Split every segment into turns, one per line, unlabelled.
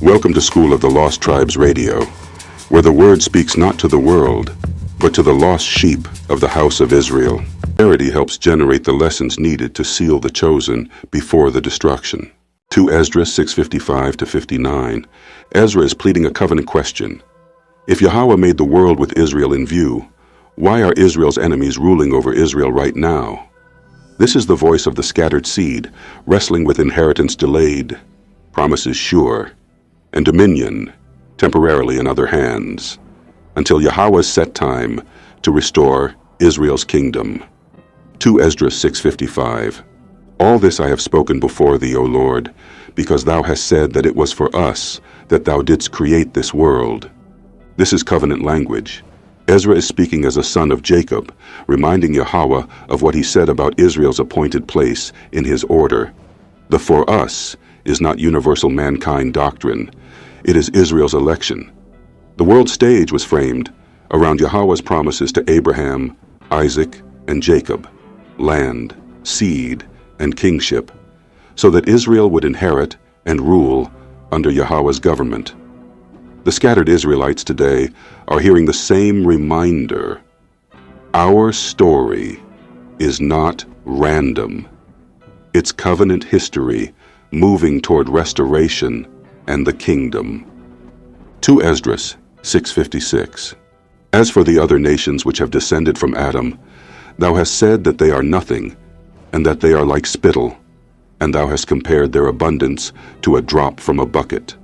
Welcome to School of the Lost Tribes Radio, where the Word speaks not to the world, but to the lost sheep of the house of Israel. Clarity helps generate the lessons needed to seal the chosen before the destruction. 2 Ezra 6:55-59, Ezra is pleading a covenant question. If Yahweh made the world with Israel in view, why are Israel's enemies ruling over Israel right now? This is the voice of the scattered seed, wrestling with inheritance delayed, promises sure, and dominion temporarily in other hands, until Yahweh's set time to restore Israel's kingdom. 2 Ezra 6:55. All this I have spoken before thee, O Lord, because thou hast said that it was for us that thou didst create this world. This is covenant language. Ezra is speaking as a son of Jacob, reminding Yahweh of what he said about Israel's appointed place in his order. The for us is not universal mankind doctrine. It is Israel's election. The world stage was framed around Yahweh's promises to Abraham, Isaac, and Jacob, land, seed, and kingship, so that Israel would inherit and rule under Yahweh's government. The scattered Israelites today are hearing the same reminder. Our story is not random. It's covenant history moving toward restoration and the kingdom. 2 Ezra 6:56. As for the other nations which have descended from Adam, thou hast said that they are nothing, and that they are like spittle, and thou hast compared their abundance to a drop from a bucket.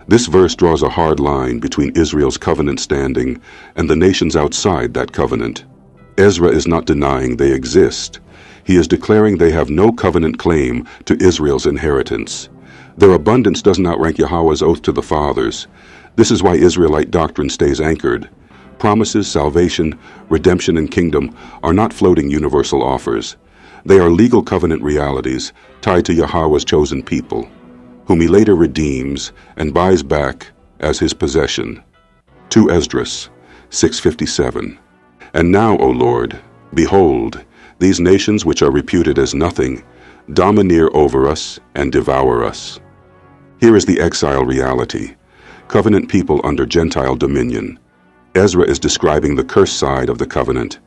This verse draws a hard line between Israel's covenant standing and the nations outside that covenant. Ezra is not denying they exist. He is declaring they have no covenant claim to Israel's inheritance. Their abundance does not rank Yahweh's oath to the fathers. This is why Israelite doctrine stays anchored. Promises, salvation, redemption, and kingdom are not floating universal offers. They are legal covenant realities tied to Yahweh's chosen people, whom he later redeems and buys back as his possession. 2 Ezra 6:57. And now, O Lord, behold, these nations which are reputed as nothing domineer over us and devour us. Here is the exile reality, covenant people under Gentile dominion. Ezra is describing the cursed side of the covenant,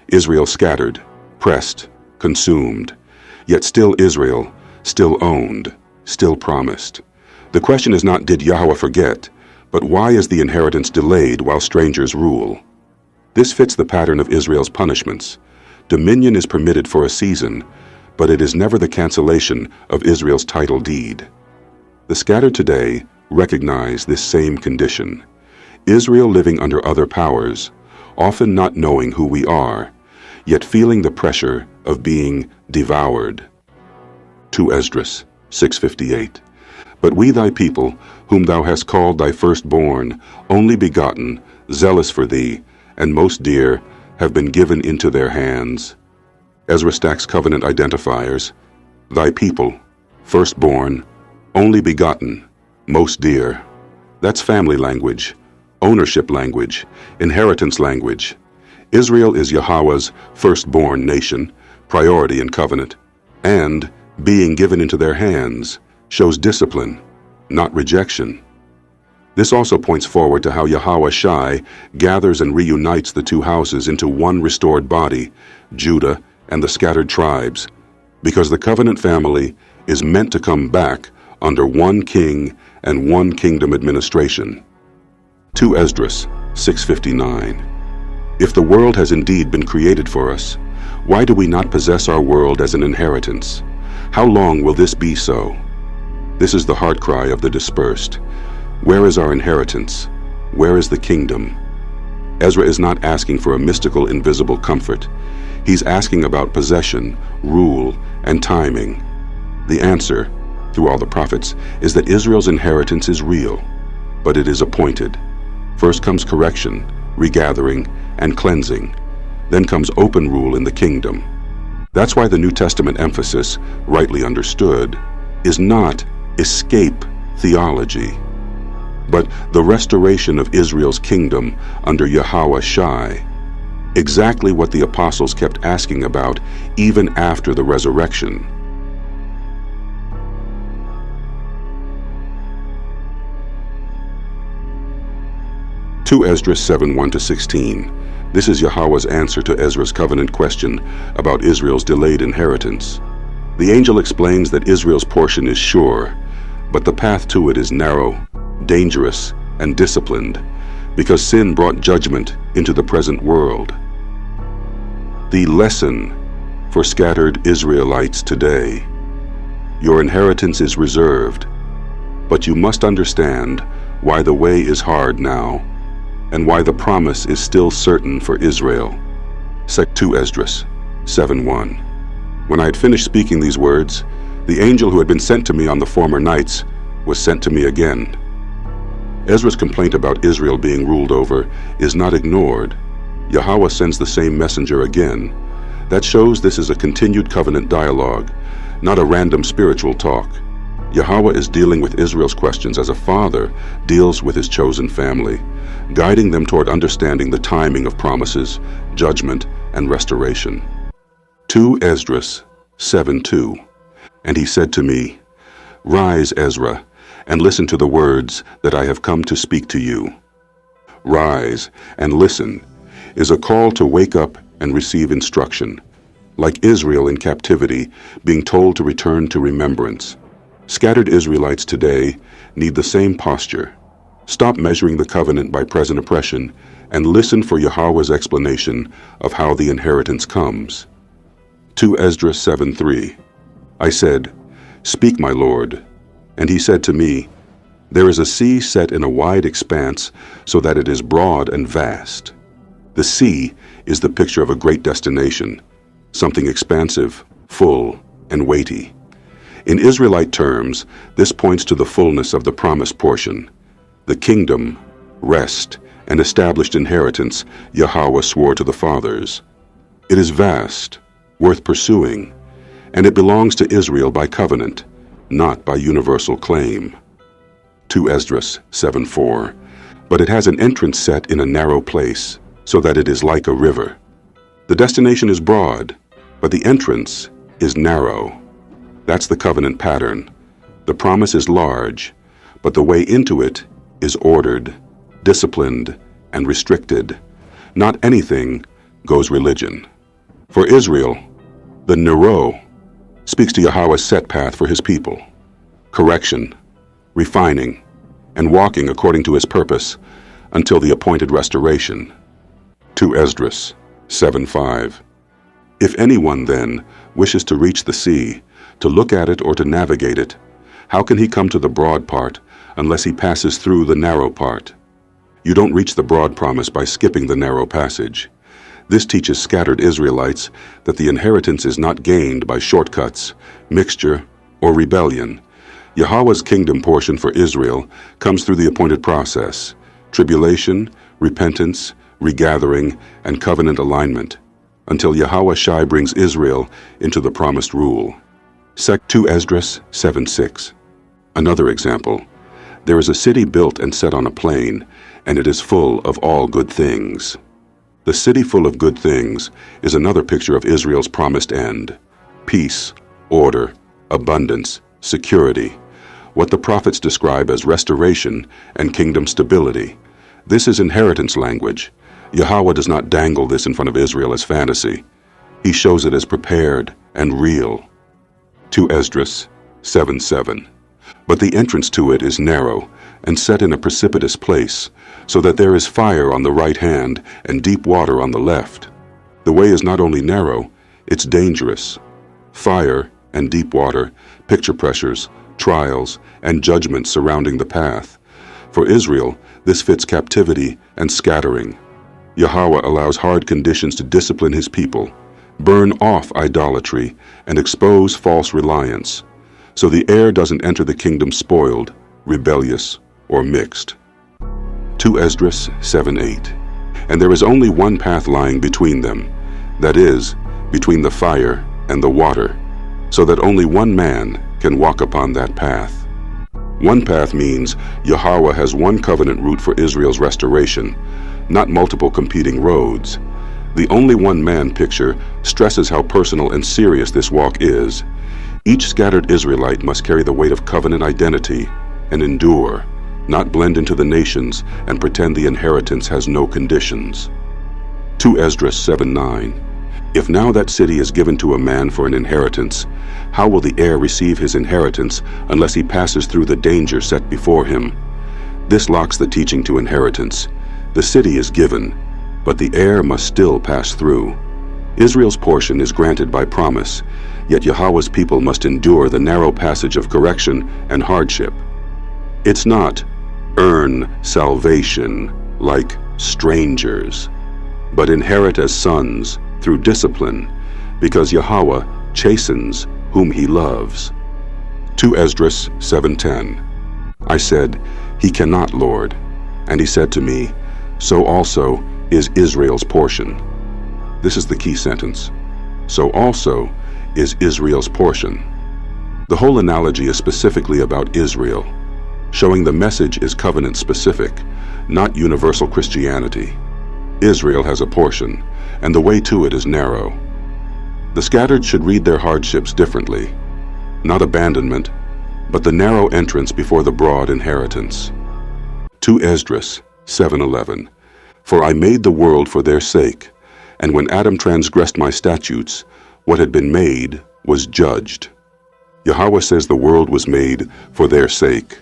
Israel scattered, pressed, consumed, yet still Israel, still owned, still promised. The question is not did Yahweh forget, but why is the inheritance delayed while strangers rule? This fits the pattern of Israel's punishments. Dominion is permitted for a season, but it is never the cancellation of Israel's title deed. The scattered today recognize this same condition. Israel living under other powers, often not knowing who we are, yet feeling the pressure of being devoured. 2 Ezra 6:58. But we thy people, whom thou hast called thy firstborn, only begotten, zealous for thee, and most dear, have been given into their hands. Ezra stacks covenant identifiers. Thy people, firstborn, only begotten, most dear. That's family language, ownership language, inheritance language. Israel is Yahweh's firstborn nation, priority in covenant, and being given into their hands shows discipline, not rejection. This also points forward to how Yahweh Shai gathers and reunites the two houses into one restored body, Judah and the scattered tribes, because the covenant family is meant to come back under one king and one kingdom administration. 2 Ezra 6:59. If the world has indeed been created for us, why do we not possess our world as an inheritance? How long will this be so? This is the heart cry of the dispersed. Where is our inheritance? Where is the kingdom? Ezra is not asking for a mystical, invisible comfort. He's asking about possession, rule, and timing. The answer, through all the prophets, is that Israel's inheritance is real, but it is appointed. First comes correction, regathering, and cleansing. Then comes open rule in the kingdom. That's why the New Testament emphasis, rightly understood, is not escape theology, but the restoration of Israel's kingdom under Yahweh Shai, exactly what the apostles kept asking about even after the resurrection. 2 Ezra 7, 1-16. This is Yahweh's answer to Ezra's covenant question about Israel's delayed inheritance. The angel explains that Israel's portion is sure, but the path to it is narrow, dangerous, and disciplined, because sin brought judgment into the present world. The lesson for scattered Israelites today: your inheritance is reserved, but you must understand why the way is hard now, and why the promise is still certain for Israel. 2 Ezra 7:1. When I had finished speaking these words, the angel who had been sent to me on the former nights was sent to me again. Ezra's complaint about Israel being ruled over is not ignored. Yahweh sends the same messenger again. That shows this is a continued covenant dialogue, not a random spiritual talk. Yahweh is dealing with Israel's questions as a father deals with his chosen family, guiding them toward understanding the timing of promises, judgment, and restoration. 2 Ezra 7:2. And he said to me, "Rise, Ezra, and listen to the words that I have come to speak to you." Rise and listen is a call to wake up and receive instruction, like Israel in captivity being told to return to remembrance. Scattered Israelites today need the same posture. Stop measuring the covenant by present oppression and listen for Yahweh's explanation of how the inheritance comes. 2 Ezra 7:3. I said, "Speak, my Lord." And he said to me, "There is a sea set in a wide expanse so that it is broad and vast." The sea is the picture of a great destination, something expansive, full, and weighty. In Israelite terms, this points to the fullness of the promised portion, the kingdom, rest, and established inheritance Yahweh swore to the fathers. It is vast, worth pursuing, and it belongs to Israel by covenant, not by universal claim. 2 Ezra 7:4. But it has an entrance set in a narrow place, so that it is like a river. The destination is broad, but the entrance is narrow. That's the covenant pattern. The promise is large, but the way into it is ordered, disciplined, and restricted. Not anything goes religion. For Israel, the Nero speaks to Yahweh's set path for his people: correction, refining, and walking according to his purpose until the appointed restoration. 2 Ezra 7:5. If anyone, then, wishes to reach the sea, to look at it or to navigate it, how can he come to the broad part unless he passes through the narrow part? You don't reach the broad promise by skipping the narrow passage. This teaches scattered Israelites that the inheritance is not gained by shortcuts, mixture, or rebellion. Yahweh's kingdom portion for Israel comes through the appointed process: tribulation, repentance, regathering, and covenant alignment, until Yahweh Shai brings Israel into the promised rule. 2 Ezra 7:6. Another example: there is a city built and set on a plain, and it is full of all good things. The city full of good things is another picture of Israel's promised end: peace, order, abundance, security, what the prophets describe as restoration and kingdom stability. This is inheritance language. Yahweh does not dangle this in front of Israel as fantasy. He shows it as prepared and real. 2 Ezra 7:7. But the entrance to it is narrow and set in a precipitous place, so that there is fire on the right hand and deep water on the left. The way is not only narrow, it's dangerous. Fire and deep water, picture pressures, trials, and judgments surrounding the path. For Israel, this fits captivity and scattering. Yahweh allows hard conditions to discipline his people, burn off idolatry, and expose false reliance, so the heir doesn't enter the kingdom spoiled, rebellious, or mixed. 2 Ezra 7:8. And there is only one path lying between them, that is, between the fire and the water, so that only one man can walk upon that path. One path means Yahweh has one covenant route for Israel's restoration, not multiple competing roads. The only one man picture stresses how personal and serious this walk is. Each scattered Israelite must carry the weight of covenant identity and endure, not blend into the nations and pretend the inheritance has no conditions. 2 Ezra 7:9. If now that city is given to a man for an inheritance, how will the heir receive his inheritance unless he passes through the danger set before him? This locks the teaching to inheritance. The city is given, but the heir must still pass through. Israel's portion is granted by promise, yet Yahweh's people must endure the narrow passage of correction and hardship. It's not earn salvation like strangers, but inherit as sons through discipline, because Yahweh chastens whom he loves. 2 Ezra 7:10. I said, He cannot, Lord. And he said to me, So also is Israel's portion. This is the key sentence. So also is Israel's portion. The whole analogy is specifically about Israel, showing the message is covenant-specific, not universal Christianity. Israel has a portion, and the way to it is narrow. The scattered should read their hardships differently, not abandonment, but the narrow entrance before the broad inheritance. 2 Ezra 7:11. For I made the world for their sake, and when Adam transgressed my statutes, what had been made was judged. Yahweh says the world was made for their sake.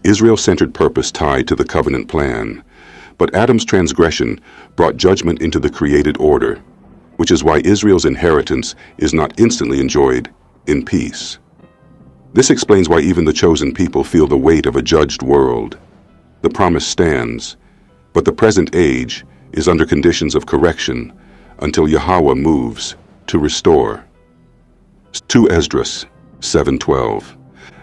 Israel-centered purpose tied to the covenant plan. But Adam's transgression brought judgment into the created order, which is why Israel's inheritance is not instantly enjoyed in peace. This explains why even the chosen people feel the weight of a judged world. The promise stands, but the present age is under conditions of correction until Yahweh moves to restore. 2 Ezra 7:12.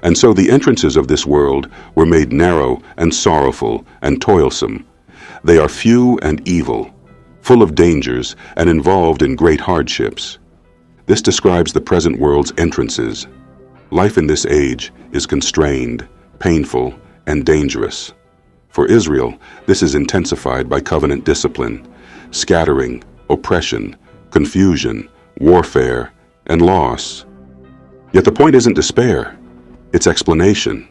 And so the entrances of this world were made narrow and sorrowful and toilsome. They are few and evil, full of dangers and involved in great hardships. This describes the present world's entrances. Life in this age is constrained, painful, and dangerous. For Israel, this is intensified by covenant discipline, scattering, oppression, confusion, warfare, and loss. Yet the point isn't despair, it's explanation.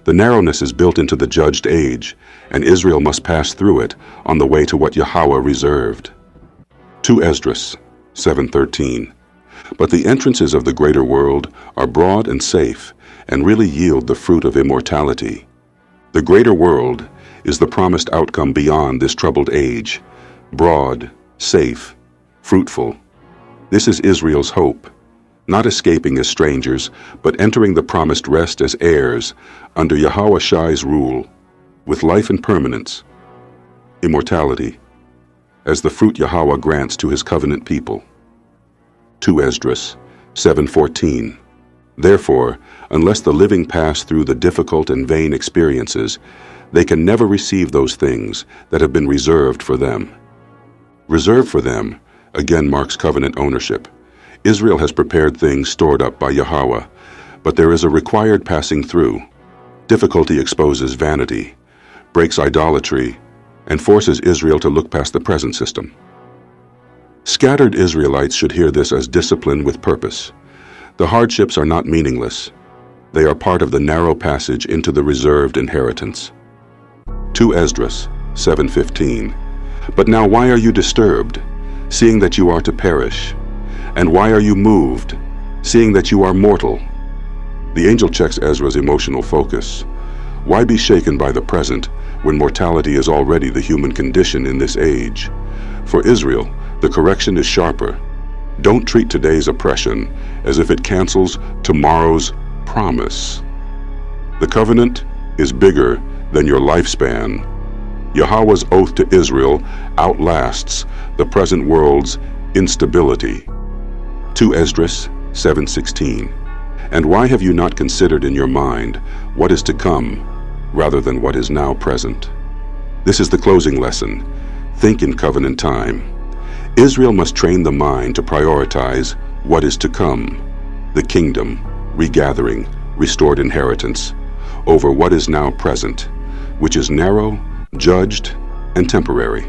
The narrowness is built into the judged age, and Israel must pass through it on the way to what Yahweh reserved. 2 Ezra 7:13. But the entrances of the greater world are broad and safe, and really yield the fruit of immortality. The greater world is the promised outcome beyond this troubled age, broad, safe, fruitful. This is Israel's hope, not escaping as strangers, but entering the promised rest as heirs under Yahweh Shai's rule, with life and permanence, immortality, as the fruit Yahweh grants to his covenant people. 2 Ezra 7:14. Therefore, unless the living pass through the difficult and vain experiences, they can never receive those things that have been reserved for them. Reserved for them, again, marks covenant ownership. Israel has prepared things stored up by Yahweh, but there is a required passing through. Difficulty exposes vanity, breaks idolatry, and forces Israel to look past the present system. Scattered Israelites should hear this as discipline with purpose. The hardships are not meaningless. They are part of the narrow passage into the reserved inheritance. 2 Ezra 7:15. But now why are you disturbed, seeing that you are to perish? And why are you moved, seeing that you are mortal? The angel checks Ezra's emotional focus. Why be shaken by the present when mortality is already the human condition in this age? For Israel, the correction is sharper. Don't treat today's oppression as if it cancels tomorrow's promise. The covenant is bigger than your lifespan. Yahweh's oath to Israel outlasts the present world's instability. 2 Ezra 7:16. And why have you not considered in your mind what is to come rather than what is now present? This is the closing lesson. Think in covenant time. Israel must train the mind to prioritize what is to come, the kingdom, regathering, restored inheritance, over what is now present, which is narrow, judged, and temporary.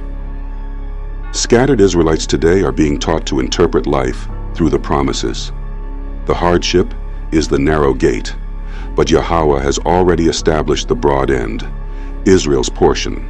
Scattered Israelites today are being taught to interpret life through the promises. The hardship is the narrow gate, but Yahweh has already established the broad end. Israel's portion.